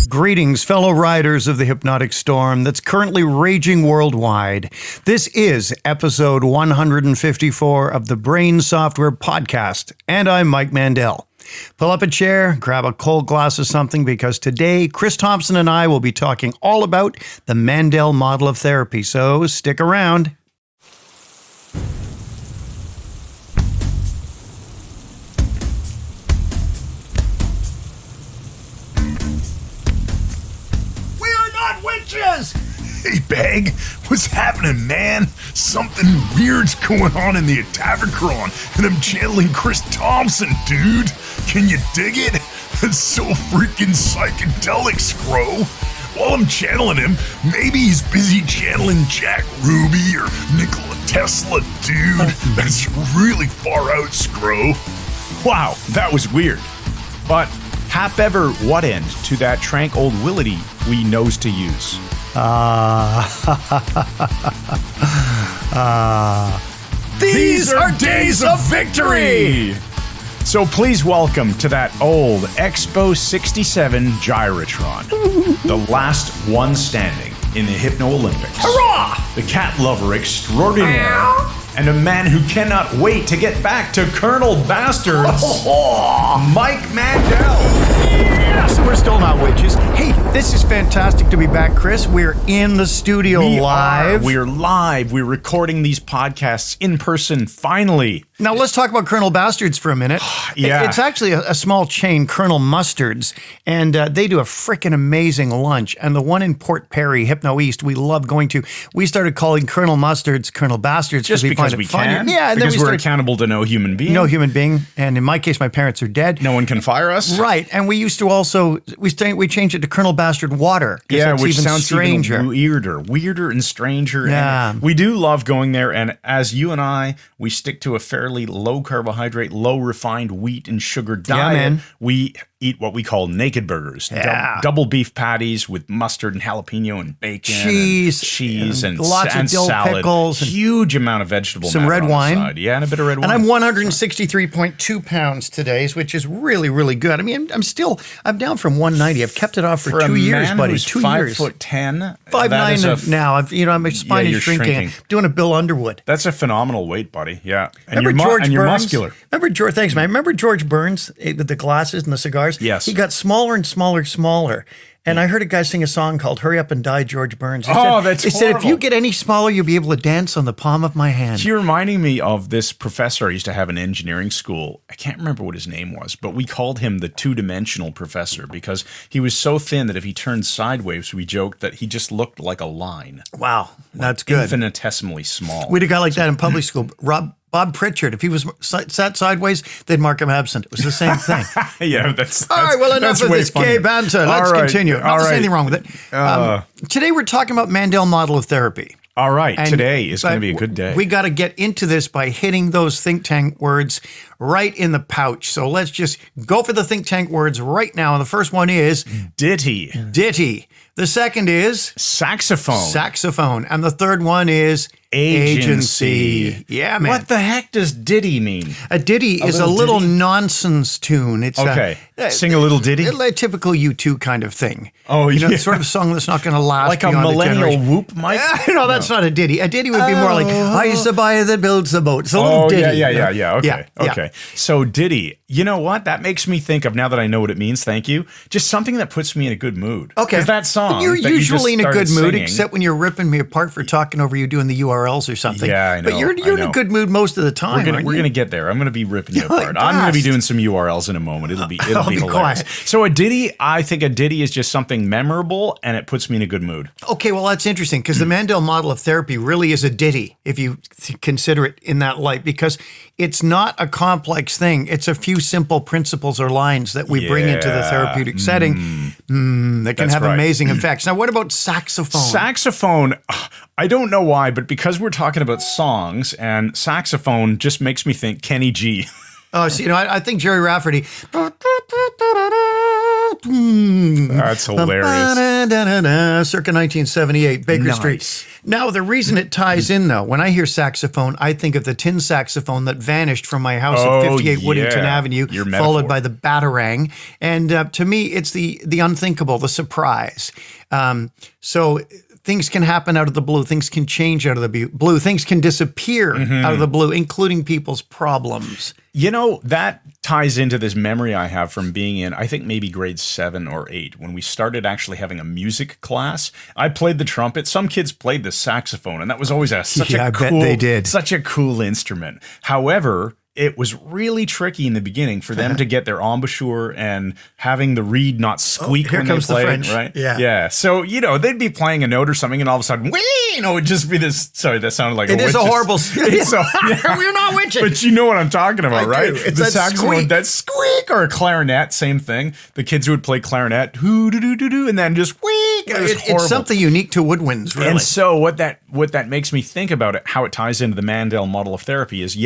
Greetings, fellow riders of the hypnotic storm that's currently raging worldwide. This is episode 154 of the Brain Software Podcast, and I'm Mike Mandel. Pull up a chair, grab a cold glass of something, because today Chris Thompson and I will be talking all about the Mandel model of therapy, so stick around. Witches! Hey, Bag, what's happening, man? Something weird's going on in the Tavernchron, and I'm channeling Chris Thompson, dude. Can you dig it? That's so freaking psychedelic, Scro. While I'm channeling him, maybe he's busy channeling Jack Ruby or Nikola Tesla, dude. That's really far out, Scro. Wow, that was weird. But hap ever what end to that trank old willity we knows to use? These are days of victory! So please welcome to that old Expo 67 Gyrotron, the last one standing in the Hypno Olympics. Hurrah! The cat lover extraordinaire, and a man who cannot wait to get back to Colonel Bastards, Mike Mandel. Yes, we're still not witches. Hey, this is fantastic to be back, Chris. We're in the studio live. We're live. We're recording these podcasts in person, finally. Now, let's talk about Colonel Bastards for a minute. Yeah. It's actually a small chain, Colonel Mustard's, and they do a freaking amazing lunch. And the one in Port Perry, Hypno East, we love going to. We started calling Colonel Mustard's Colonel Bastards Just because we can? Yeah, and because then we're accountable to no human being. No human being. And in my case, my parents are dead. No one can fire us. Right. And we used to also, we changed it to Colonel Bastard Water. Yeah, which even sounds stranger. even weirder and stranger. Yeah. And we do love going there. And as you and I, we stick to a fairly low carbohydrate, low refined wheat and sugar diet. Yeah, man. We eat what we call naked burgers. Yeah. Double beef patties with mustard and jalapeno and bacon. Cheese. And lots of dill salad. pickles. Huge amount of vegetable some matter red on the wine. side. Yeah, and a bit of red wine. And I'm 163.2 pounds today, which is really, really good. I mean, I'm down from 190. I've kept it off for 2 years, buddy. Who's 2 years. 5'10", 5'9" now. My spine is you're shrinking. shrinking. Doing a Bill Underwood. That's a phenomenal weight, buddy. Yeah. And Remember George and you're Burns? muscular. Thanks, man. Remember George Burns with the glasses and the cigars? Yes. He got smaller and smaller. And I heard a guy sing a song called "Hurry Up and Die, George Burns." He That's He said, if horrible. you get any smaller, you'll be able to dance on the palm of my hand. You're reminding me of this professor I used to have in engineering school. I can't remember what his name was, but we called him the two-dimensional professor because he was so thin that if he turned sideways, we joked that he just looked like a line. Wow, that's good. Infinitesimally small. We had a guy like that in public school. Bob Pritchard, if he was sat sideways, they'd mark him absent. It was the same thing. Yeah, that's all right. Well, enough of this gay banter. Let's continue. Not to say anything wrong with it. Today we're talking about Mandel model of therapy. All right. Today is going to be a good day. We got to get into this by hitting those think tank words right in the pouch. So let's just go for the think tank words right now. And the first one is Ditty. ditty. The second is Saxophone. And the third one is agency. Yeah, man. What the heck does ditty mean? A ditty is a little nonsense tune. It's okay. Sing a little ditty? A typical U2 kind of thing. Oh, yeah. yeah. Sort of song that's not going to last like a beyond millennial generation. whoop, Mike? No, that's not a ditty. A ditty would be more like, I's a boy that builds a boat. It's a little ditty. Yeah. Okay. Yeah. Okay. So ditty, you know what? That makes me think of, now that I know what it means, thank you, just something that puts me in a good mood. Okay. Because that song But you're that usually you in a good mood, singing, except when you're ripping me apart for talking over you doing the URLs or something. Yeah, I know. But you're in a good mood most of the time. We're gonna get there. I'm gonna be ripping you apart. I'm gonna be doing some URLs in a moment. It'll be hilarious. Quiet. So I think a ditty is just something memorable and it puts me in a good mood. Okay, well, that's interesting because the Mandel model of therapy really is a ditty if you consider it in that light, because it's not a complex thing. It's a few simple principles or lines that we bring into the therapeutic setting that can have amazing effects. Now, what about saxophone? Saxophone, I don't know why, but because we're talking about songs, and saxophone just makes me think Kenny G. Oh, so, I think Jerry Rafferty. That's hilarious. Circa 1978, Baker Nice. Street. Now, the reason it ties in, though, when I hear saxophone, I think of the tin saxophone that vanished from my house at 58 Whittington Avenue, Your metaphor. followed by the batarang. And to me, it's the unthinkable, the surprise. So things can happen out of the blue. Things can change out of the blue. Things can disappear out of the blue, including people's problems. You know, that ties into this memory I have from being in, I think maybe grade 7 or 8, when we started actually having a music class. I played the trumpet. Some kids played the saxophone, and that was always such a cool instrument. However, it was really tricky in the beginning for them to get their embouchure and having the reed not squeak here when comes they the played, French. right? Yeah. So, they'd be playing a note or something, and all of a sudden, whee! It would just be this. Sorry, that sounded like it is a horrible. We're not witching. But you know what I'm talking about, I right? do. It's the that saxophone, squeak. that squeak, or a clarinet, same thing. The kids would play clarinet, hoo-doo-doo-doo-doo, and then just wheek. It's something unique to woodwinds, really. And so what that makes me think about it, how it ties into the Mandel model of therapy is,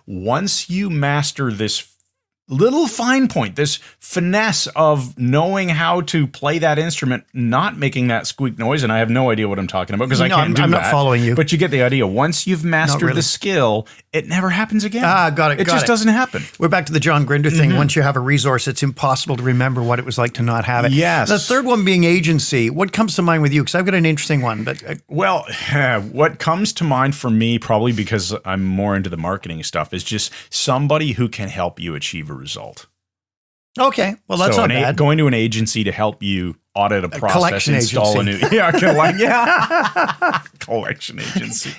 once you master this little fine point, this finesse of knowing how to play that instrument, not making that squeak noise, and I have no idea what I'm talking about because I can't do that. I'm not following you. But you get the idea. Once you've mastered the skill, it never happens again. Got it. It just doesn't happen. We're back to the John Grinder thing. Once you have a resource, it's impossible to remember what it was like to not have it. Yes. The third one being agency. What comes to mind with you? Because I've got an interesting one. But Well, what comes to mind for me, probably because I'm more into the marketing stuff, is just somebody who can help you achieve a result. Okay, well, that's not bad. Going to an agency to help you audit a process, collection install agency. a new collection agency.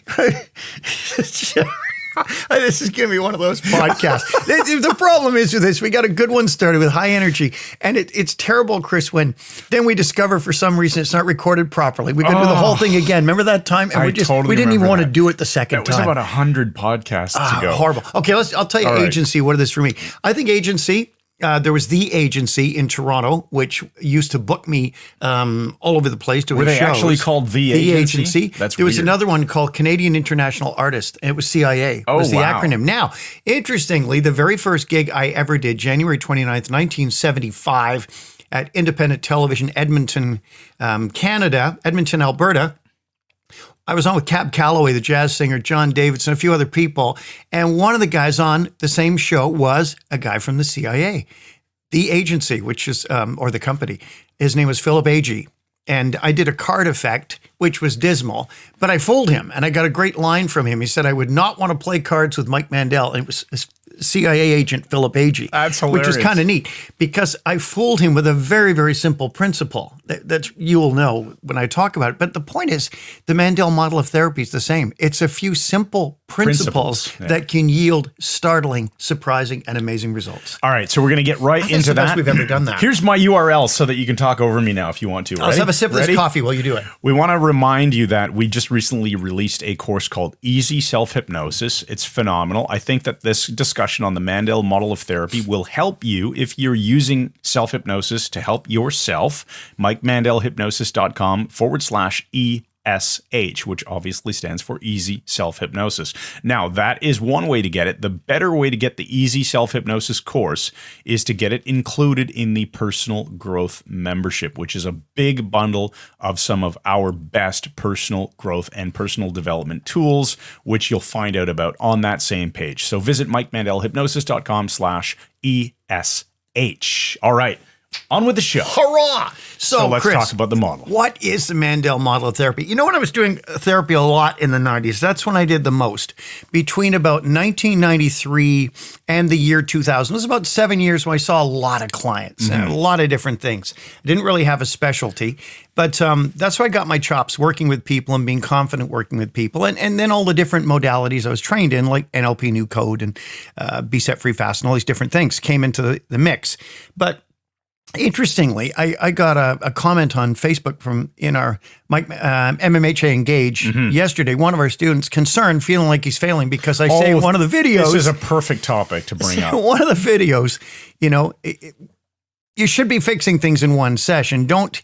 This is going to be one of those podcasts. The problem is with this, we got a good one started with high energy, and it's terrible, Chris, when then we discover for some reason it's not recorded properly. We've got to do the whole thing again. Remember that time? And we didn't even want to do it the second time. That was about 100 podcasts ago. Horrible. Okay, I'll tell you agency. What is this for me? I think agency. There was The Agency in Toronto, which used to book me all over the place doing shows. Were they actually called The Agency? There was another one called Canadian International Artist, and it was CIA. Was the acronym. Now, interestingly, the very first gig I ever did, January 29th, 1975, at Independent Television, Edmonton, Canada, Edmonton, Alberta. I was on with Cab Calloway, the jazz singer, John Davidson, a few other people. And one of the guys on the same show was a guy from the CIA, The Agency, which is, or the company. His name was Philip Agee. And I did a card effect, which was dismal, but I fooled him. And I got a great line from him. He said, I would not want to play cards with Mike Mandel. And it was CIA agent Philip Agee. That's hilarious. Which was kind of neat because I fooled him with a very, very simple principle that you will know when I talk about it. But the point is, the Mandel model of therapy is the same. It's a few simple principles that can yield startling, surprising, and amazing results. All right, so we're going to get right into That's the that. best we've ever done that. Here's my URL so that you can talk over me now if you want to. Let's have a sip of this coffee while you do it. We want to remind you that we just recently released a course called Easy Self-Hypnosis. It's phenomenal. I think that this discussion on the Mandel model of therapy will help you if you're using self-hypnosis to help yourself. MikeMandelHypnosis.com/ESH, which obviously stands for Easy Self-Hypnosis. Now, that is one way to get it. The better way to get the Easy Self-Hypnosis course is to get it included in the Personal Growth Membership, which is a big bundle of some of our best personal growth and personal development tools, which you'll find out about on that same page. So visit MikeMandelHypnosis.com/ESH. All right. On with the show. Hurrah! So let's Chris, talk about the model. What is the Mandel model of therapy? You know, when I was doing therapy a lot in the 90s, that's when I did the most. Between about 1993 and the year 2000, it was about 7 years when I saw a lot of clients and a lot of different things. I didn't really have a specialty, but that's where I got my chops, working with people and being confident working with people. And then all the different modalities I was trained in, like NLP New Code and Be Set Free Fast and all these different things came into the mix. But interestingly, I got a comment on Facebook from in our MMHA Engage yesterday. One of our students concerned, feeling like he's failing because I say one of the videos. This is a perfect topic to bring up. One of the videos, you know, you should be fixing things in one session. Don't.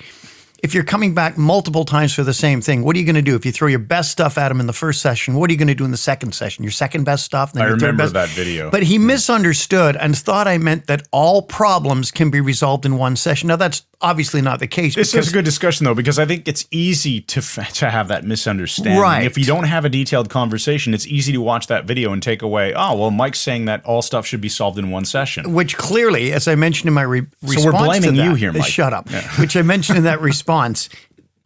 if you're coming back multiple times for the same thing, what are you going to do? If you throw your best stuff at him in the first session, what are you going to do in the second session? Your second best stuff? Then I your third remember best? that video. But he misunderstood and thought I meant that all problems can be resolved in one session. Now, that's obviously not the case. This is a good discussion, though, because I think it's easy to have that misunderstanding. Right. If you don't have a detailed conversation, it's easy to watch that video and take away, oh, well, Mike's saying that all stuff should be solved in one session. Which clearly, as I mentioned in my response we're blaming to that, you here, Mike. Shut up. Yeah. Which I mentioned in that response,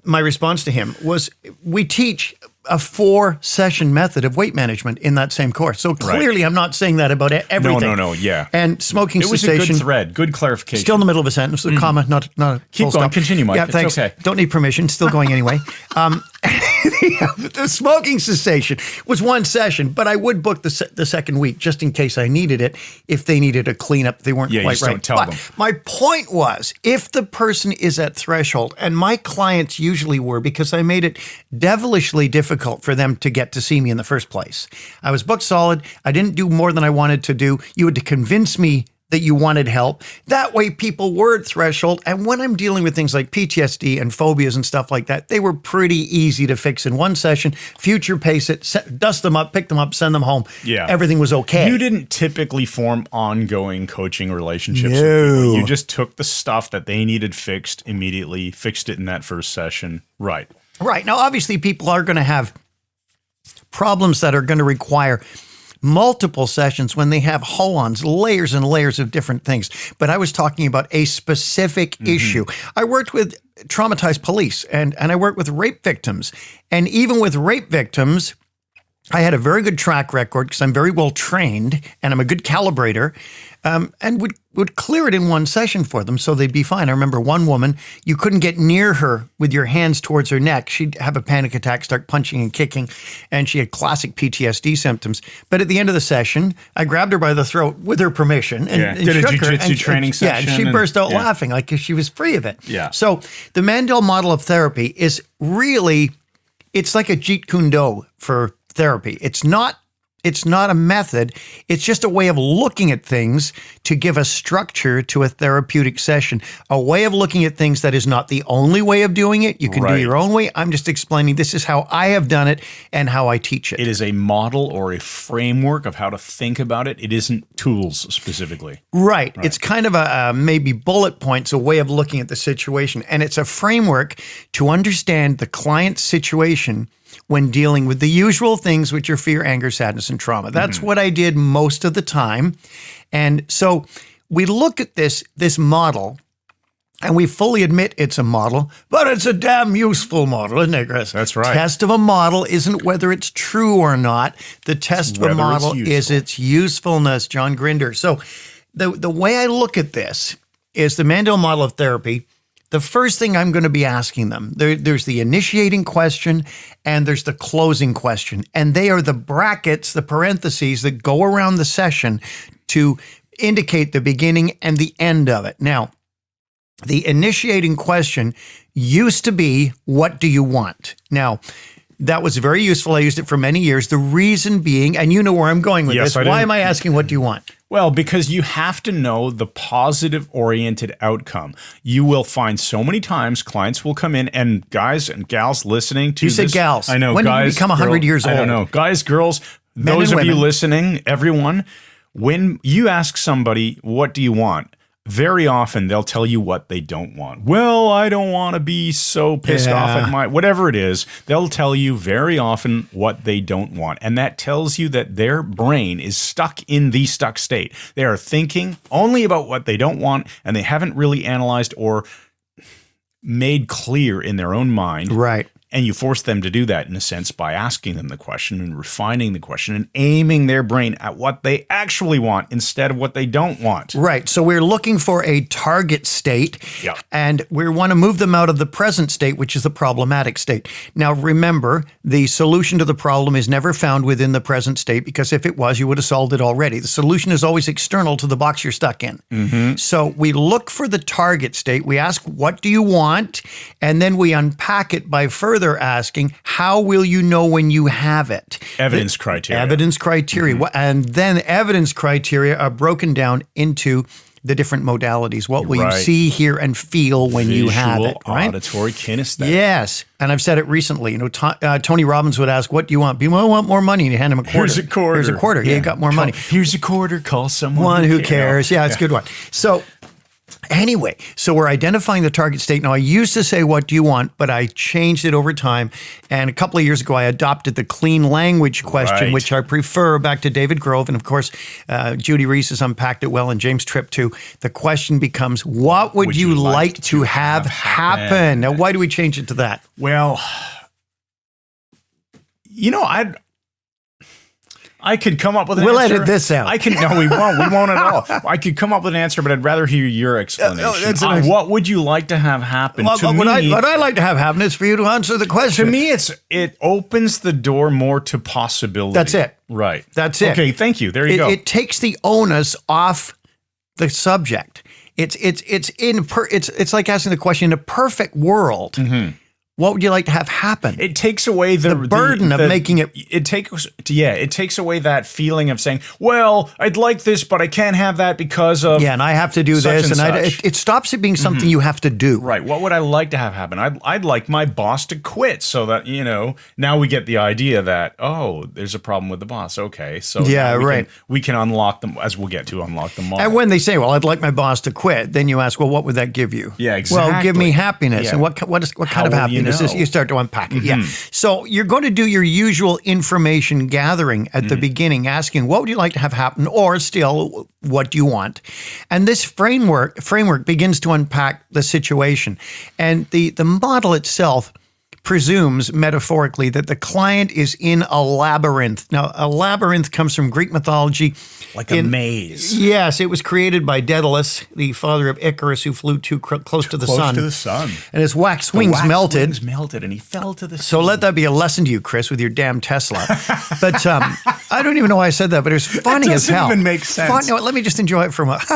my response to him was, we teach a 4-session method of weight management in that same course. So clearly I'm not saying that about everything. No, yeah. And smoking cessation. It was a good thread, good clarification. Still in the middle of a sentence, a comma, not a Keep full going, stop. continue, Mike. Yeah, It's thanks. okay. Don't need permission, still going anyway. The smoking cessation was 1 session, but I would book the second week just in case I needed it, if they needed a cleanup, they weren't quite right. Don't tell but them. my point was, if the person is at threshold, and my clients usually were, because I made it devilishly difficult for them to get to see me in the first place. I was booked solid. I didn't do more than I wanted to do. You had to convince me that you wanted help. That way people were at threshold. And when I'm dealing with things like PTSD and phobias and stuff like that, they were pretty easy to fix in 1 session. Future pace it, dust them up, pick them up, send them home. Yeah. Everything was okay. You didn't typically form ongoing coaching relationships with No. people. You just took the stuff that they needed fixed immediately, fixed it in that first session. Right. Right. Now, obviously, people are going to have problems that are going to require multiple sessions when they have hold-ons, layers and layers of different things. But I was talking about a specific issue. I worked with traumatized police and I worked with rape victims. And even with rape victims, I had a very good track record because I'm very well trained and I'm a good calibrator, and would clear it in 1 session for them so they'd be fine. I remember one woman, you couldn't get near her with your hands towards her neck. She'd have a panic attack, start punching and kicking, and she had classic PTSD symptoms. But at the end of the session, I grabbed her by the throat with her permission and Did a shook her, jiu-jitsu training Yeah, session. and she burst out laughing like she was free of it. Yeah. So the Mandel model of therapy is really, it's like a Jeet Kune Do for therapy. It's not a method. It's just a way of looking at things to give a structure to a therapeutic session, a way of looking at things that is not the only way of doing it. You can do your own way. I'm just explaining this is how I have done it and how I teach it. It is a model or a framework of how to think about it. It isn't tools specifically. Right. It's kind of a maybe bullet points, a way of looking at the situation. And it's a framework to understand the client's situation when dealing with the usual things, which are fear, anger, sadness, and trauma. That's what I did most of the time. And so we look at this model, and we fully admit it's a model, but it's a damn useful model, isn't it, Chris? That's right. Test of a model isn't whether it's true or not. The test of a model is its usefulness, John Grinder. So the way I look at this is the Mandel model of therapy. The first thing I'm going to be asking them, there's the initiating question and there's the closing question. And they are the brackets, the parentheses that go around the session to indicate the beginning and the end of it. Now, the initiating question used to be, what do you want? Now, that was very useful. I used it for many years. The reason being, and you know where I'm going with this. Why am I asking, what do you want? Well, because you have to know the positive-oriented outcome. You will find so many times clients will come in, and guys and gals listening to this. You said gals. I know, when guys. When did you become 100 years old? I don't know. Guys, girls, Men those and of you women. listening, everyone, when you ask somebody, what do you want? Very often they'll tell you what they don't want. Well, I don't want to be so pissed off at my, whatever it is, they'll tell you very often what they don't want. And that tells you that their brain is stuck in the stuck state. They are thinking only about what they don't want, and they haven't really analyzed or made clear in their own mind. Right. And you force them to do that in a sense by asking them the question and refining the question and aiming their brain at what they actually want instead of what they don't want. Right. So we're looking for a target state, and we want to move them out of the present state, which is the problematic state. Now, remember, the solution to the problem is never found within the present state, because if it was, you would have solved it already. The solution is always external to the box you're stuck in. So we look for the target state. We ask, what do you want? And then we unpack it by further asking, how will you know when you have it? Evidence criteria. Evidence criteria. And then evidence criteria are broken down into the different modalities. What will you Right. see, hear, and feel when you have it, Visual, right? auditory, kinesthetic. Yes. And I've said it recently. You know, Tony Robbins would ask, what do you want? People, I want more money. And you hand him a quarter. Here's a quarter. Here's a quarter. Yeah, you got more money. Here's a quarter. Call someone One who cares. Yeah, it's a good one. So anyway, so we're identifying the target state. Now, I used to say, what do you want? But I changed it over time. And a couple of years ago, I adopted the clean language question, Right. which I prefer back to David Grove. And of course, Judy Reese has unpacked it well, and James Tripp too. The question becomes, what would you like to have happen? Now, why do we change it to that? Well, you know, I could come up with an We'll answer. edit this out. No, we won't. We won't at all. I could come up with an answer, but I'd rather hear your explanation. that's nice. What would you like to have happen? Well, To what me, I'd like to have happen is for you to answer the question. to me, it opens the door more to possibility. That's it. Right. That's it. Okay, thank you. There you go. It takes the onus off the subject. It's like asking the question, in a perfect world, what would you like to have happen? It takes away the burden of making it. It takes away that feeling of saying, "Well, I'd like this, but I can't have that because of." Yeah, and I have to do such this, and such. it stops it being something you have to do. Right. What would I like to have happen? I'd like my boss to quit, so that now we get the idea that there's a problem with the boss. Okay, so Yeah, now right. we can unlock them, as we'll get to unlock them all. And when they say, "Well, I'd like my boss to quit," then you ask, "Well, what would that give you?" Yeah, Well, give me exactly. happiness, Yeah. and what kind How of will you happiness is? know? You start to unpack it. Yeah. So you're going to do your usual information gathering at the beginning, asking, "What would you like to have happen?" Or still, "What do you want?" And this framework begins to unpack the situation, and the model itself presumes metaphorically that the client is in a labyrinth. Now, a labyrinth comes from Greek mythology. like a maze. Yes, it was created by Daedalus, the father of Icarus, who flew too close to the sun. Close to the sun. And his wax wings Wax melted. wings melted, and he fell to the sea. So let that be a lesson to you, Chris, with your damn Tesla. But I don't even know why I said that, but it was funny as doesn't hell. even make sense. Fun, no, let me just enjoy it for a moment.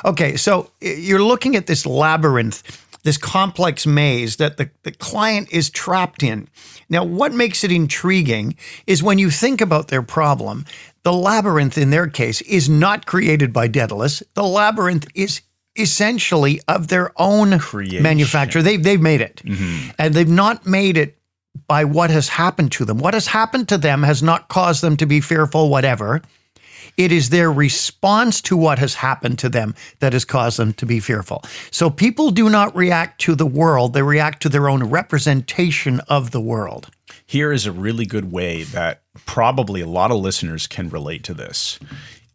Okay, so you're looking at this labyrinth, this complex maze that the client is trapped in. Now, what makes it intriguing is when you think about their problem, the labyrinth in their case is not created by Daedalus. The labyrinth is essentially of their own Creation. manufacture. They've made it. And they've not made it by what has happened to them. What has happened to them has not caused them to be fearful, whatever. It is their response to what has happened to them that has caused them to be fearful. So people do not react to the world, they react to their own representation of the world. Here is a really good way that probably a lot of listeners can relate to this.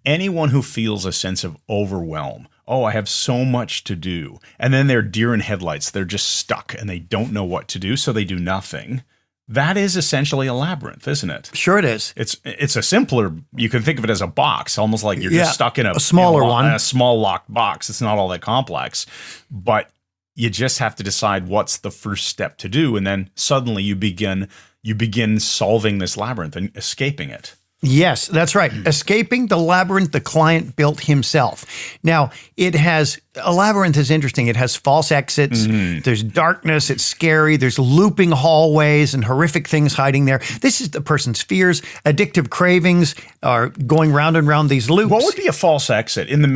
Anyone who feels a sense of overwhelm, I have so much to do, and then they're deer in headlights, they're just stuck and they don't know what to do, so they do nothing. That is essentially a labyrinth, isn't it? Sure it is. It's a simpler, you can think of it as a box, almost like you're just stuck in a smaller one. A small locked box. It's not all that complex, but you just have to decide what's the first step to do, and then suddenly you begin solving this labyrinth and escaping it. Yes, that's right. Escaping the labyrinth the client built himself. Now, a labyrinth is interesting. It has false exits. There's darkness. It's scary. There's looping hallways and horrific things hiding there. This is the person's fears. Addictive cravings are going round and round these loops. What would be a false exit? In the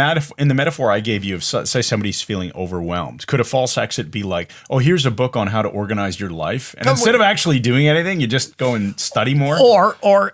metaphor I gave you, of say somebody's feeling overwhelmed, could a false exit be like, here's a book on how to organize your life, and instead of actually doing anything, you just go and study more? Or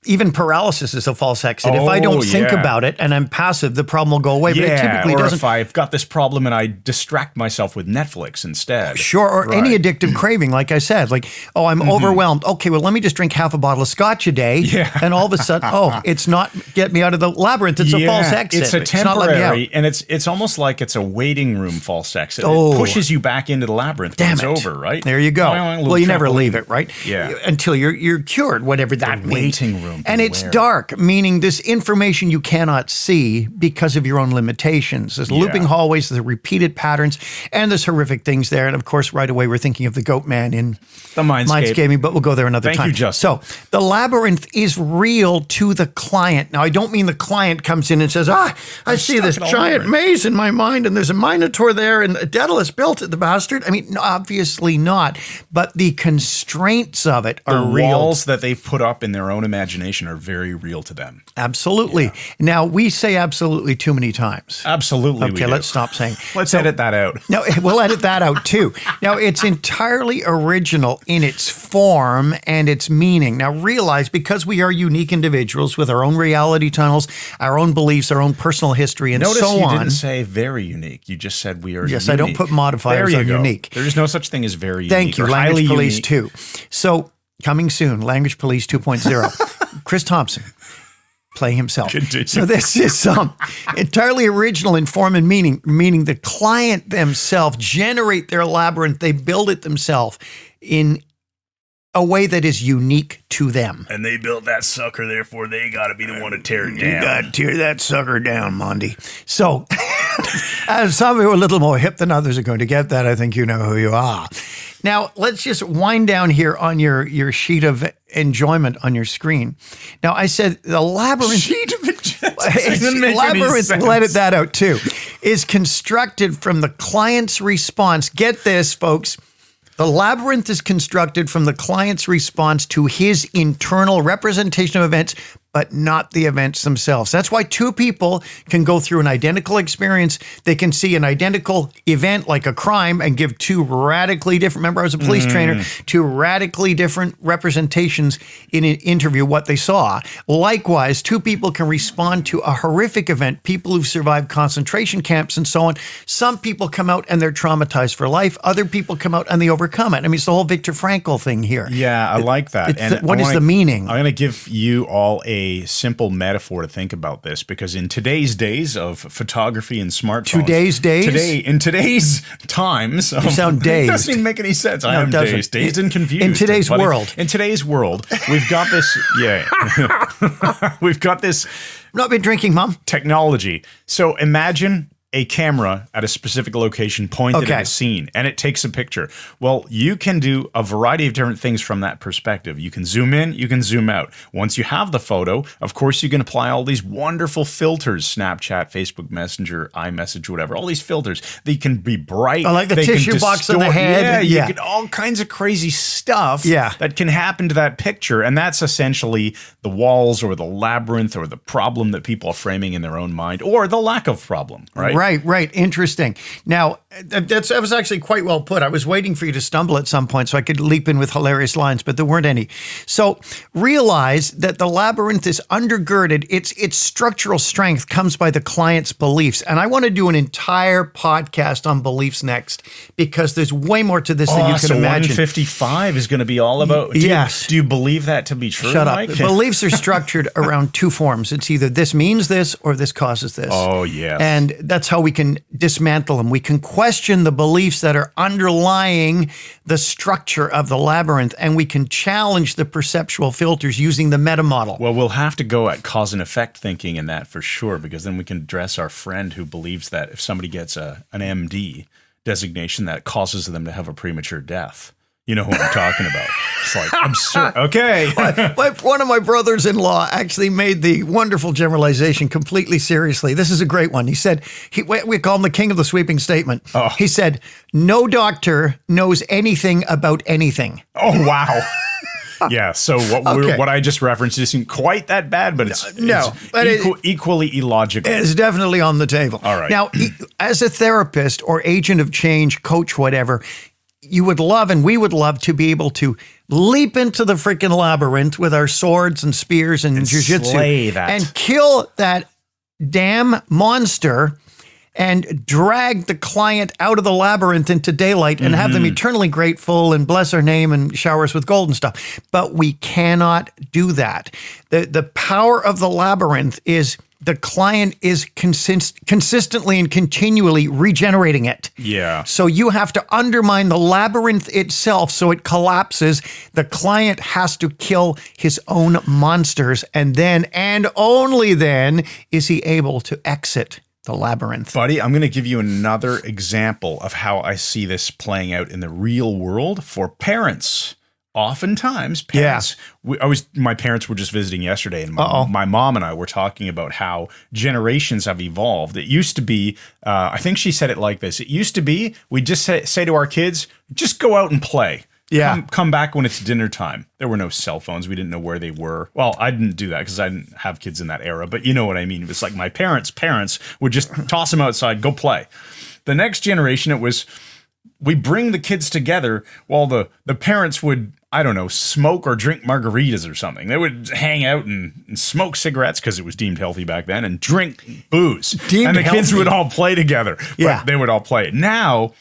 even paralysis is a false exit. If I don't think about it and I'm passive, the problem will go away. But it typically or doesn't. If I've got this problem and I distract myself with Netflix instead. Sure, or any addictive craving, like I said, like, I'm overwhelmed. Okay, well, let me just drink half a bottle of scotch a day. Yeah. And all of a sudden, it's not get me out of the labyrinth. It's a false exit. It's a not letting me out. temporary, and it's almost like it's a waiting room false exit. Oh. It pushes you back into the labyrinth. Damn it's it. over, right? There you go. Well, you never leave it, right? Yeah. Until you're cured, whatever that means. Waiting room. And it's beware. dark, meaning this information you cannot see because of your own limitations. There's looping hallways, there's repeated patterns, and there's horrific things there. And of course, right away, we're thinking of the goat man in The Mindscape. but we'll go there another time. Thank you, Justin. So the labyrinth is real to the client. Now, I don't mean the client comes in and says, I see this stuck in a giant labyrinth. maze in my mind, and there's a minotaur there, and Daedalus built it, the bastard. I mean, obviously not. But the constraints of it are The real. walls that they've put up in their own imagination imagination are very real to them. Absolutely. Now, we say absolutely too many times. Absolutely. Okay, let's stop saying. Let's edit that out. No, we'll edit that out too. Now, it's entirely original in its form and its meaning. Now, realize because we are unique individuals with our own reality tunnels, our own beliefs, our own personal history, and Notice so you on. didn't say very unique. You just said we are Yes, unique. I don't put modifiers There on you go. unique. There is no such thing as very unique. Thank you, or Language highly Police unique. 2. So, coming soon, Language Police 2.0. Chris Thompson. Play himself. Continue. So this is entirely original in form and meaning the client themselves generate their labyrinth. They build it themselves in a way that is unique to them. And they built that sucker, therefore they got to be the one to tear it down. You got to tear that sucker down, Monty. So, as some of you are a little more hip than others are going to get that, I think you know who you are. Now, let's just wind down here on your sheet of enjoyment on your screen. Now, I said the labyrinth. Sheet of enjoyment. Doesn't make any Labyrinth, sense. we'll edit that out too, is constructed from the client's response. Get this, folks. The labyrinth is constructed from the client's response to his internal representation of events, but not the events themselves. That's why two people can go through an identical experience. They can see an identical event like a crime and give two radically different, remember I was a police trainer, two radically different representations in an interview what they saw. Likewise, two people can respond to a horrific event, people who've survived concentration camps and so on. Some people come out and they're traumatized for life. Other people come out and they overcome it. I mean, it's the whole Viktor Frankl thing here. Yeah, I like that. What is the meaning? I'm going to give you all a simple metaphor to think about this, because in today's days of photography and smartphones, in today's times, you sound dazed. It doesn't even make any sense. I am doesn't. dazed and confused. In today's world, we've got this. Yeah, we've got this. I've not been drinking, Mom. Technology. So imagine a camera at a specific location pointed at a scene, and it takes a picture. Well, you can do a variety of different things from that perspective. You can zoom in, you can zoom out. Once you have the photo, of course, you can apply all these wonderful filters, Snapchat, Facebook Messenger, iMessage, whatever, all these filters. They can be bright. I like the tissue box on the head. Yeah, you get all kinds of crazy stuff that can happen to that picture, and that's essentially the walls or the labyrinth or the problem that people are framing in their own mind, or the lack of problem, right? Right. Interesting. Now, that was actually quite well put. I was waiting for you to stumble at some point so I could leap in with hilarious lines, but there weren't any. So realize that the labyrinth is undergirded. Its structural strength comes by the client's beliefs. And I want to do an entire podcast on beliefs next, because there's way more to this than you can imagine. 155 is going to be all about. Yes. Do you believe that to be true? Shut up. Mike? Beliefs are structured around two forms. It's either this means this or this causes this. Oh, yeah. And that's how we can dismantle them. We can question the beliefs that are underlying the structure of the labyrinth, and we can challenge the perceptual filters using the meta model. Well, we'll have to go at cause and effect thinking in that for sure, because then we can address our friend who believes that if somebody gets an MD designation, that causes them to have a premature death. You know who I'm talking about. It's like absurd. Okay. One of my brothers-in-law actually made the wonderful generalization completely seriously. This is a great one. He said, we call him the king of the sweeping statement. Oh. He said, no doctor knows anything about anything. Oh, wow. Yeah, so what I just referenced isn't quite that bad, but it's equally illogical. It's definitely on the table. All right. Now, as a therapist or agent of change, coach, whatever, you would love and we would love to be able to leap into the freaking labyrinth with our swords and spears and jujitsu and kill that damn monster and drag the client out of the labyrinth into daylight and have them eternally grateful and bless our name and shower us with gold and stuff. But we cannot do that. The power of the labyrinth is the client is consistently and continually regenerating it. Yeah. So you have to undermine the labyrinth itself so it collapses. The client has to kill his own monsters, and then, and only then, is he able to exit the labyrinth. Buddy, I'm going to give you another example of how I see this playing out in the real world for parents. Oftentimes, parents, my parents were just visiting yesterday, and my mom and I were talking about how generations have evolved. It used to be, I think she said it like this. It used to be, we just say to our kids, just go out and play. Yeah. Come back when it's dinner time. There were no cell phones. We didn't know where they were. Well, I didn't do that because I didn't have kids in that era, but you know what I mean. It was like my parents' would just toss them outside, go play. The next generation, it was we bring the kids together while the parents would, I don't know, smoke or drink margaritas or something. They would hang out and smoke cigarettes because it was deemed healthy back then and drink booze. And the kids would all play together. Yeah. But they would all play. Now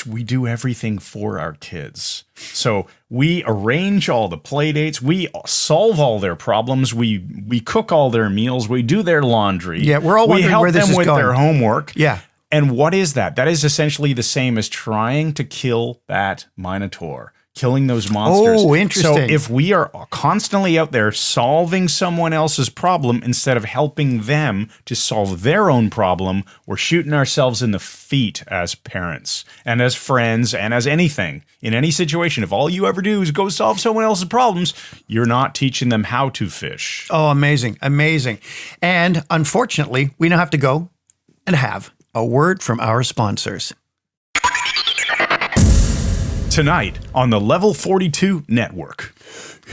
we do everything for our kids. So we arrange all the play dates. We solve all their problems. We cook all their meals. We do their laundry. Yeah, we're all wondering where this is with going. their homework. Yeah. And what is that? That is essentially the same as trying to kill that Minotaur, killing those monsters. Oh, interesting. So if we are constantly out there solving someone else's problem instead of helping them to solve their own problem, we're shooting ourselves in the feet as parents and as friends and as anything. In any situation, if all you ever do is go solve someone else's problems, you're not teaching them how to fish. Oh, amazing. Amazing. And unfortunately, we now have to go and have a word from our sponsors. Tonight on the Level 42 Network.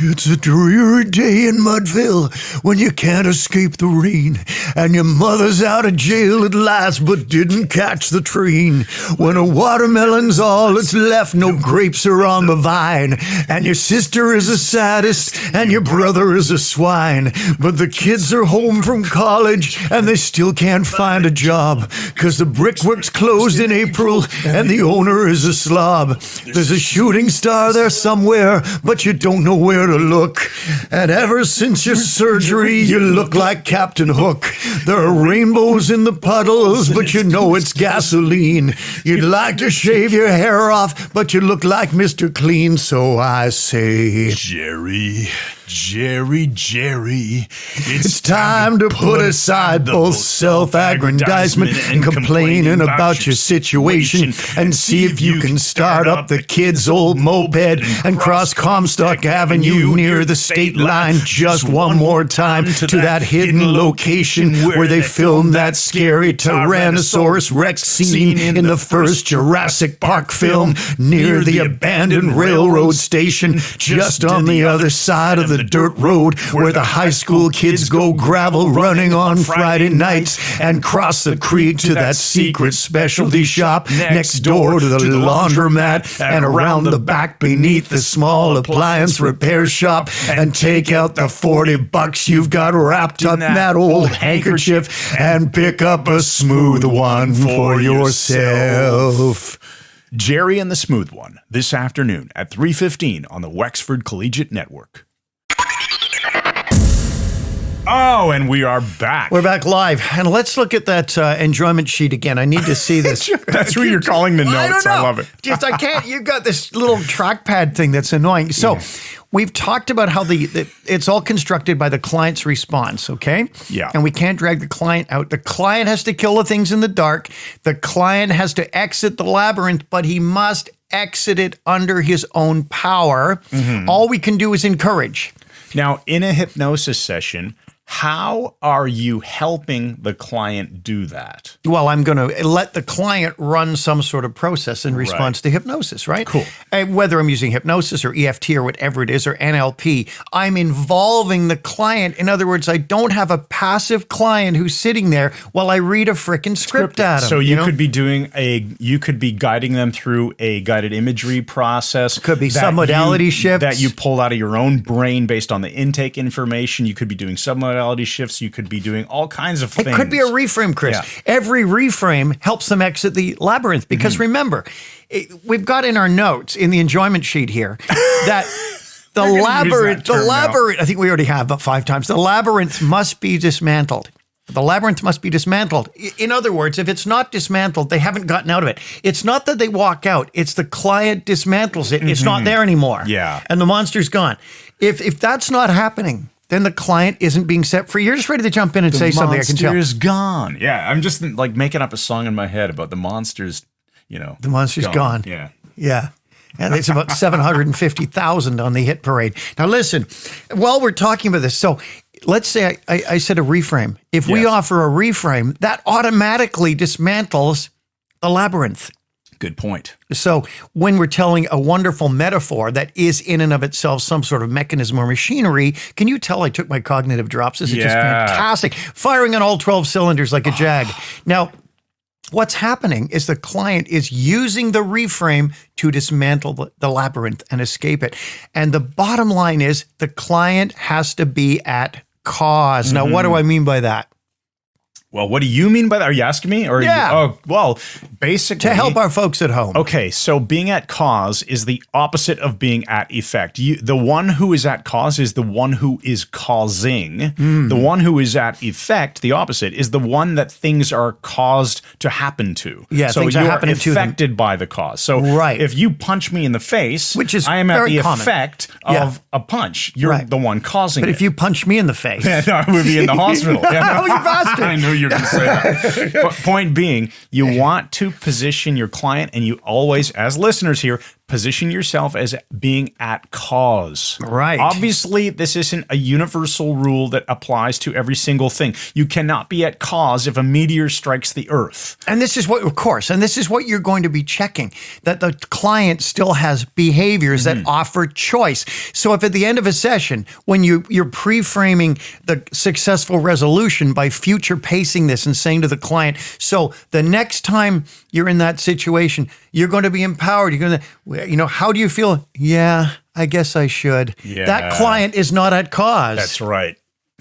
It's a dreary day in Mudville when you can't escape the rain, and your mother's out of jail at last but didn't catch the train. When a watermelon's all that's left, no grapes are on the vine, and your sister is a sadist and your brother is a swine. But the kids are home from college and they still can't find a job, 'cause the brickwork's closed in April and the owner is a slob. There's a shooting star there somewhere, but you don't know where to look. And ever since your surgery, you look like Captain Hook. There are rainbows in the puddles, but you know it's gasoline. You'd like to shave your hair off, but you look like Mr. Clean, so I say, Jerry, it's time to put aside both self-aggrandizement and complaining about your situation, and see if you can start up the kid's old moped and cross Comstock Avenue near the state line just one more time to that hidden location where they filmed that scary Tyrannosaurus Rex scene in the first Jurassic Park film, near the abandoned railroad station just on the other side of the dirt road where the high school kids go gravel running on Friday nights, and cross the creek to that secret specialty shop next door to the laundromat, and around the back beneath the small appliance repair shop, and take out the $40 you've got wrapped up in that old handkerchief and pick up a smooth one for yourself. Jerry and the Smooth One, this afternoon at 3:15 on the Wexford Collegiate Network. Oh, and we are back. We're back live. And let's look at that enjoyment sheet again. I need to see this. That's what you're calling the notes. I don't know. I love it. Just, I can't. You've got this little trackpad thing that's annoying. So we've talked about how it's all constructed by the client's response, okay? Yeah. And we can't drag the client out. The client has to kill the things in the dark. The client has to exit the labyrinth, but he must exit it under his own power. Mm-hmm. All we can do is encourage. Now, in a hypnosis session, how are you helping the client do that? Well, I'm going to let the client run some sort of process in response to hypnosis, right? Cool. And whether I'm using hypnosis or EFT or whatever it is, or NLP, I'm involving the client. In other words, I don't have a passive client who's sitting there while I read a frickin' script at him. So you could be you could be guiding them through a guided imagery process. Could be submodality shifts. That you pull out of your own brain based on the intake information. You could be doing submodality shifts. You could be doing all kinds of things. It could be a reframe, Chris. Yeah. Every reframe helps them exit the labyrinth because remember, we've got in our notes in the enjoyment sheet here that the labyrinth, I think we already have about 5 times, the labyrinth must be dismantled. The labyrinth must be dismantled. In other words, if it's not dismantled, they haven't gotten out of it. It's not that they walk out. It's the client dismantles it. It's not there anymore. Yeah. And the monster's gone. If that's not happening, then the client isn't being set free. You're just ready to jump in and say something. I can tell. The monster is gone. Yeah, I'm just like making up a song in my head about the monster's, The monster's gone. Yeah. Yeah. And it's about 750,000 on the hit parade. Now listen, while we're talking about this, so let's say I said a reframe. If we offer a reframe, that automatically dismantles the labyrinth. Good point. So when we're telling a wonderful metaphor that is in and of itself some sort of mechanism or machinery, can you tell I took my cognitive drops? This is just fantastic. Firing on all 12 cylinders like a jag. Now, what's happening is the client is using the reframe to dismantle the labyrinth and escape it. And the bottom line is the client has to be at cause. Now, what do I mean by that? Well, what do you mean by that? Are you asking me? Or basically To help our folks at home. Okay, so being at cause is the opposite of being at effect. The one who is at cause is the one who is causing. The one who is at effect, the opposite, is the one that things are caused to happen to. Yeah, so things you are are happening to them. affected by the cause. So Right. if you punch me in the face, Which is I am at very the common. effect of a punch. You're Right. the one causing But it. if you punch me in the face. No, I would be in the hospital. Oh, you bastard. I knew you were going to say that. But point being, you want to position your client, and you always, as listeners here, position yourself as being at cause. Right. Obviously, this isn't a universal rule that applies to every single thing. You cannot be at cause if a meteor strikes the earth. And this is what, of course, and this is what you're going to be checking, that the client still has behaviors that offer choice. So if at the end of a session, when you're pre-framing the successful resolution by future pacing this and saying to the client, so the next time you're in that situation, you're going to be empowered. You're going to, how do you feel? Yeah, I guess I should. Yeah. That client is not at cause. That's right.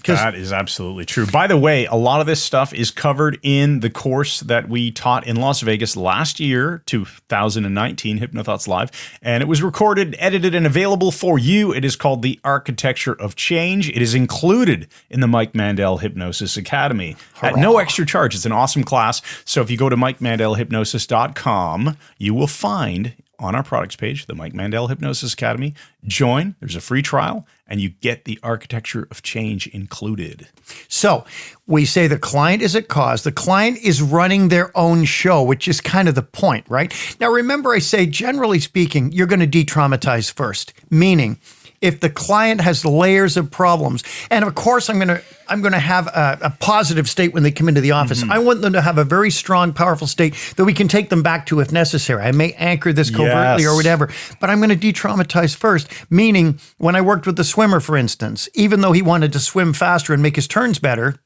That is absolutely true. By the way, a lot of this stuff is covered in the course that we taught in Las Vegas last year, 2019, Hypnothoughts Live, and it was recorded, edited, and available for you. It is called The Architecture of Change. It is included in the Mike Mandel Hypnosis Academy at no extra charge. It's an awesome class. So if you go to MikeMandelHypnosis.com, you will find on our products page, the Mike Mandel Hypnosis Academy. Join. There's a free trial, and you get the Architecture of Change included. So we say the client is at cause. The client is running their own show, which is kind of the point, right? Now, remember I say, generally speaking, you're going to de-traumatize first, meaning if the client has layers of problems, and of course I'm going to have a positive state when they come into the office. I want them to have a very strong, powerful state that we can take them back to if necessary. I may anchor this covertly or whatever, but I'm going to de-traumatize first, meaning when I worked with the swimmer, for instance, even though he wanted to swim faster and make his turns better,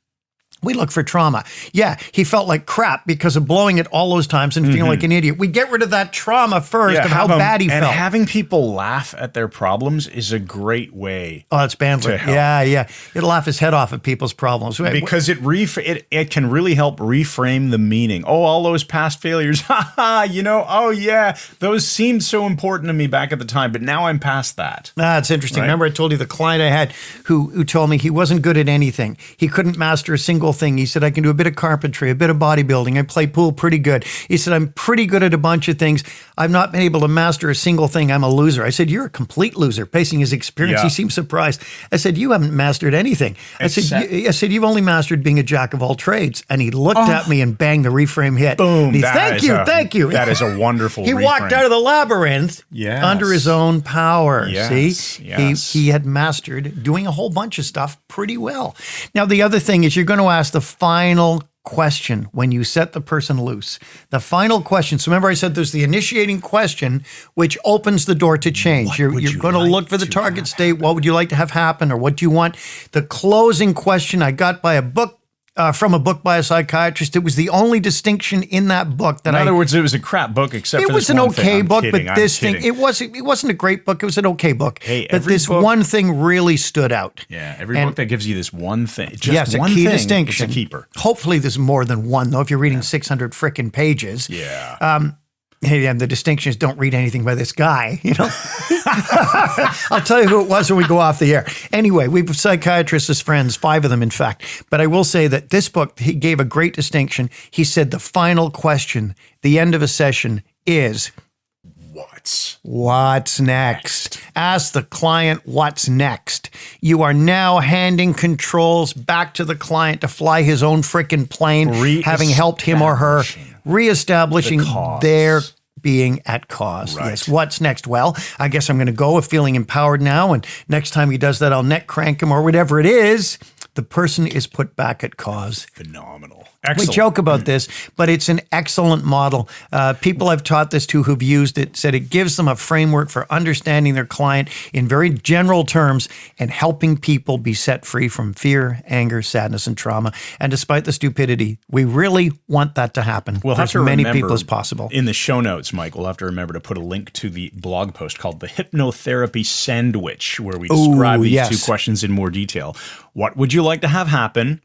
we look for trauma. Yeah, he felt like crap because of blowing it all those times and feeling like an idiot. We get rid of that trauma first of how bad he felt. And having people laugh at their problems is a great way. Oh, it's banter. Yeah. It'll laugh his head off at people's problems. Because it can really help reframe the meaning. Oh, all those past failures. Oh yeah, those seemed so important to me back at the time, but now I'm past that. It's interesting. Right? Remember I told you the client I had who told me he wasn't good at anything. He couldn't master a single thing. He said, I can do a bit of carpentry, a bit of bodybuilding. I play pool pretty good. He said, I'm pretty good at a bunch of things. I've not been able to master a single thing. I'm a loser. I said, you're a complete loser. Pacing his experience, He seemed surprised. I said, you haven't mastered anything. I said, you've only mastered being a jack of all trades. And he looked at me and banged, the reframe hit. Boom. Thank you. That is a wonderful He reframe. walked out of the labyrinth under his own power. Yes. He had mastered doing a whole bunch of stuff pretty well. Now, the other thing is you're going to ask the final question when you set the person loose. The final question. So remember I said there's the initiating question, which opens the door to change. You're going to look for the target state. What would you like to have happen, or what do you want? The closing question I got by a book, from a book by a psychiatrist. It was the only distinction in that book that In other words, it was a crap book, except for this one thing. It was an okay book, kidding, but this thing, it wasn't a great book. It was an okay book. Hey, but this one thing really stood out. Yeah, every book that gives you this one thing, Yes, one a key thing, distinction. it's a keeper. Hopefully there's more than one, though, if you're reading 600 frickin' pages. Yeah. Hey, and the distinction is don't read anything by this guy, I'll tell you who it was when we go off the air. Anyway, we have psychiatrists as friends, 5 of them, in fact. But I will say that this book, he gave a great distinction. He said the final question, the end of a session, is what's next? Ask the client what's next. You are now handing controls back to the client to fly his own frickin' plane, having helped him or her, reestablishing their being at cause. Right. Yes. What's next? Well, I guess I'm going to go with feeling empowered now. And next time he does that, I'll neck crank him or whatever it is. the person is put back at cause. Phenomenal. We Excellent. joke about this, but it's an excellent model. People I've taught this to who've used it said it gives them a framework for understanding their client in very general terms and helping people be set free from fear, anger, sadness, and trauma. And despite the stupidity, we really want that to happen We'll for have as to many remember people as possible. In the show notes, Mike, we'll have to remember to put a link to the blog post called The Hypnotherapy Sandwich, where we describe these two questions in more detail. What would you like to have happen?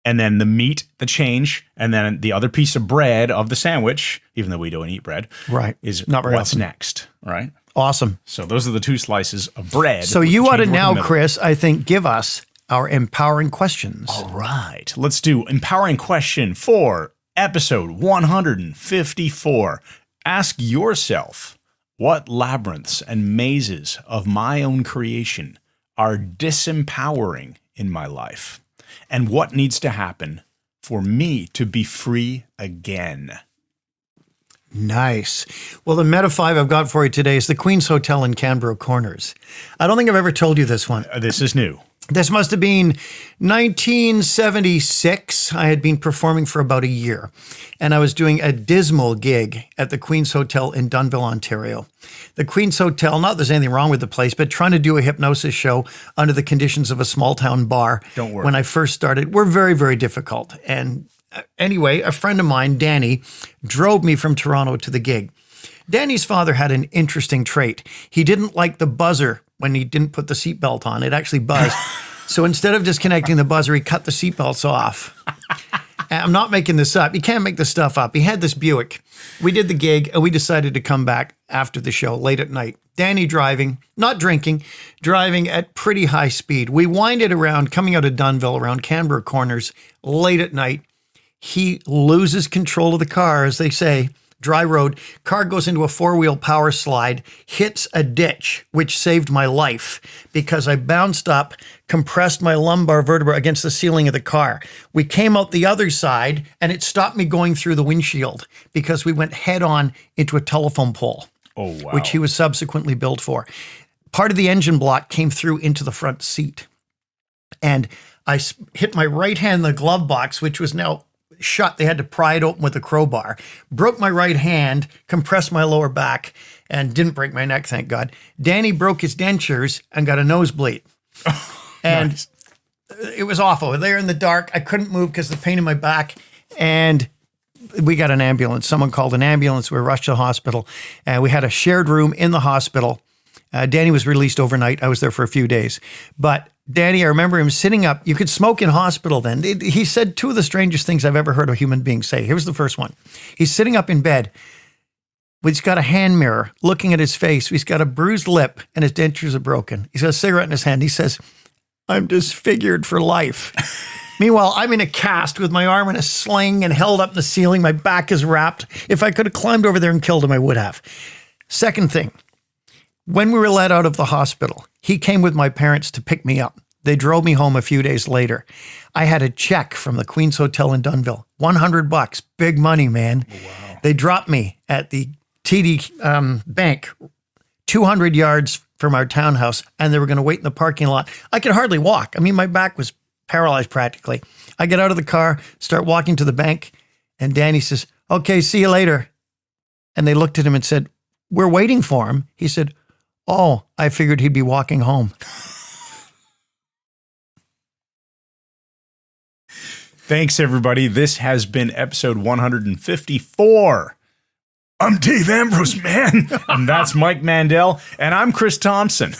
And then the meat, the change, and then the other piece of bread of the sandwich, even though we don't eat bread, Right. is Not very what's often. next, right? Awesome. So those are the two slices of bread. So with you the ought to change in the now, middle. Chris, I think, give us our empowering questions. All right. Let's do empowering question for episode 154. Ask yourself, what labyrinths and mazes of my own creation are disempowering in my life? And what needs to happen for me to be free again? Nice. Well, the Meta 5 I've got for you today is the Queen's Hotel in Canberra Corners. I don't think I've ever told you this one. This is new. This must have been 1976. I had been performing for about a year, and I was doing a dismal gig at the Queen's Hotel in Dunnville, Ontario. The Queen's Hotel, not that there's anything wrong with the place, but trying to do a hypnosis show under the conditions of a small town bar Don't worry. when I first started were very, very difficult. And anyway, a friend of mine, Danny, drove me from Toronto to the gig. Danny's father had an interesting trait. He didn't like the buzzer when he didn't put the seatbelt on. It actually buzzed. So instead of disconnecting the buzzer, he cut the seatbelts off. And I'm not making this up. You can't make this stuff up. He had this Buick. We did the gig, and we decided to come back after the show late at night. Danny driving, not drinking, driving at pretty high speed. We winded around, coming out of Dunnville, around Canberra Corners, late at night. He loses control of the car, as they say. Dry road, car goes into a four-wheel power slide, hits a ditch, which saved my life because I bounced up, compressed my lumbar vertebra against the ceiling of the car. We came out the other side, and it stopped me going through the windshield because we went head-on into a telephone pole, Oh, wow. which he was subsequently billed for. Part of the engine block came through into the front seat, and I hit my right hand in the glove box, which was now shut. They had to pry it open with a crowbar. Broke my right hand, compressed my lower back, and didn't break my neck, thank God. Danny broke his dentures and got a nosebleed. And Nice. it was awful. There in the dark, I couldn't move because of the pain in my back. And we got an ambulance. Someone called an ambulance. We were rushed to the hospital. And we had a shared room in the hospital. Danny was released overnight. I was there for a few days. But Danny, I remember him sitting up. You could smoke in hospital then. He said two of the strangest things I've ever heard a human being say. Here's the first one. He's sitting up in bed. He's got a hand mirror looking at his face. He's got a bruised lip and his dentures are broken. He's got a cigarette in his hand. He says, I'm disfigured for life. Meanwhile, I'm in a cast with my arm in a sling and held up in the ceiling. My back is wrapped. If I could have climbed over there and killed him, I would have. Second thing. When we were let out of the hospital, he came with my parents to pick me up. They drove me home a few days later. I had a check from the Queen's Hotel in Dunnville, $100, big money, man. Wow. They dropped me at the TD Bank, 200 yards from our townhouse, and they were going to wait in the parking lot. I could hardly walk. I mean, my back was paralyzed practically. I get out of the car, start walking to the bank, and Danny says, okay, see you later. And they looked at him and said, we're waiting for him. He said, oh, I figured he'd be walking home. Thanks, everybody. This has been episode 154. I'm Dave Ambrose, man. And that's Mike Mandel. And I'm Chris Thompson.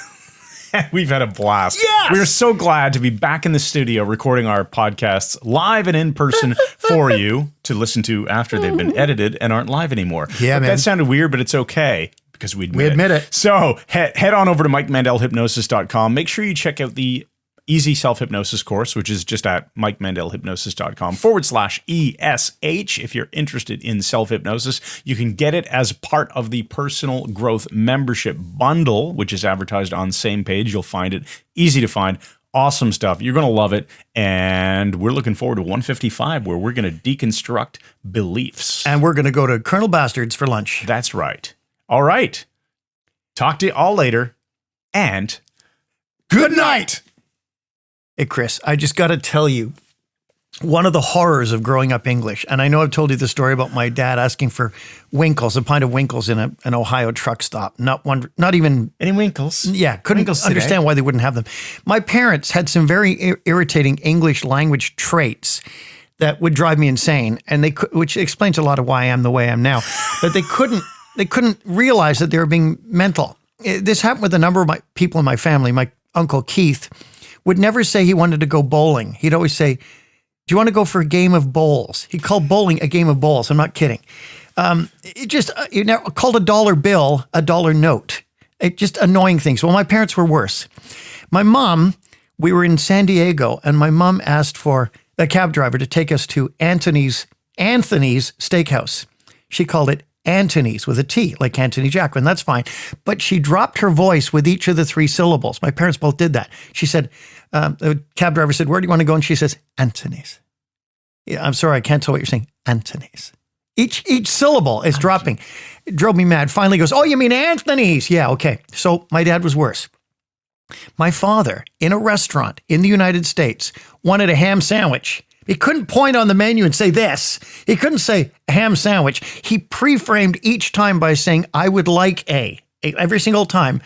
We've had a blast. Yes! We're so glad to be back in the studio recording our podcasts live and in person for you to listen to after they've been edited and aren't live anymore. Yeah, man. That sounded weird, but it's okay because we admit it. So head on over to MikeMandelHypnosis.com. Make sure you check out the Easy Self-Hypnosis course, which is just at MikeMandelHypnosis.com/ESH. If you're interested in self-hypnosis, you can get it as part of the Personal Growth Membership Bundle, which is advertised on the same page. You'll find it easy to find. Awesome stuff. You're going to love it. And we're looking forward to 155, where we're going to deconstruct beliefs. And we're going to go to Colonel Bastard's for lunch. That's right. All right. Talk to you all later. And Good night. Hey, Chris, I just got to tell you, one of the horrors of growing up English, and I know I've told you the story about my dad asking for Winkles, a pint of Winkles in an Ohio truck stop. Not even Any Winkles? Yeah, couldn't Winkles today. understand why they wouldn't have them. My parents had some very irritating English language traits that would drive me insane, and which explains a lot of why I am the way I am now. But they couldn't realize that they were being mental. This happened with a number of my people in my family. My uncle Keith would never say he wanted to go bowling. He'd always say, "Do you want to go for a game of bowls?" He called bowling a game of bowls. I'm not kidding. You know, called a dollar bill a dollar note. Just annoying things. Well, my parents were worse. My mom, we were in San Diego, and my mom asked for a cab driver to take us to Anthony's Steakhouse. She called it Anthony's with a T, like Anthony Jacqueline. That's fine. But she dropped her voice with each of the three syllables. My parents both did that. She said, the cab driver said, "Where do you want to go?" And she says, "Anthony's." Yeah, I'm sorry, I can't tell what you're saying. Anthony's. Each syllable is dropping. It drove me mad. Finally goes, "Oh, you mean Anthony's?" Yeah, okay. So my dad was worse. My father, in a restaurant in the United States, wanted a ham sandwich. He couldn't point on the menu and say this. He couldn't say a ham sandwich. He pre-framed each time by saying, "I would like every single time.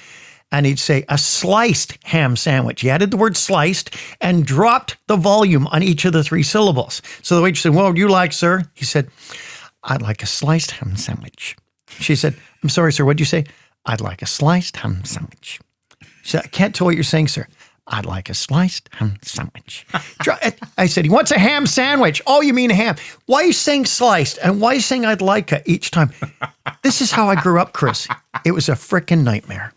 And he'd say a sliced ham sandwich. He added the word sliced and dropped the volume on each of the three syllables. So the waitress said, "What would you like, sir?" He said, "I'd like a sliced ham sandwich." She said, "I'm sorry, sir, what'd you say?" "I'd like a sliced ham sandwich." She said, "I can't tell what you're saying, sir." "I'd like a sliced ham sandwich." I said, "He wants a ham sandwich." "Oh, you mean ham." "Why are you saying sliced? And why are you saying I'd like it each time?" This is how I grew up, Chris. It was a frickin' nightmare.